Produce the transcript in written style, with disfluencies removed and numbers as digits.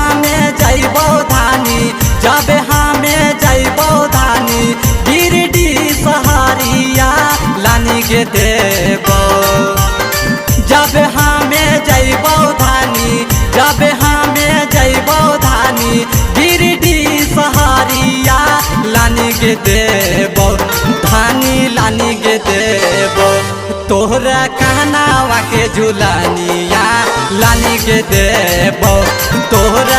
हमें जइबो धानी, जब हमें जइबो धानी गिरडी सहरिया लानी के देबो। जब हमें जइबो धानी, जब हमें जइबो धानी गिरडी सहरिया लानी के देबो, धानी लानी के देबो। तोहरा कहनावा के झुलानिया लानी के देबो, तोहरा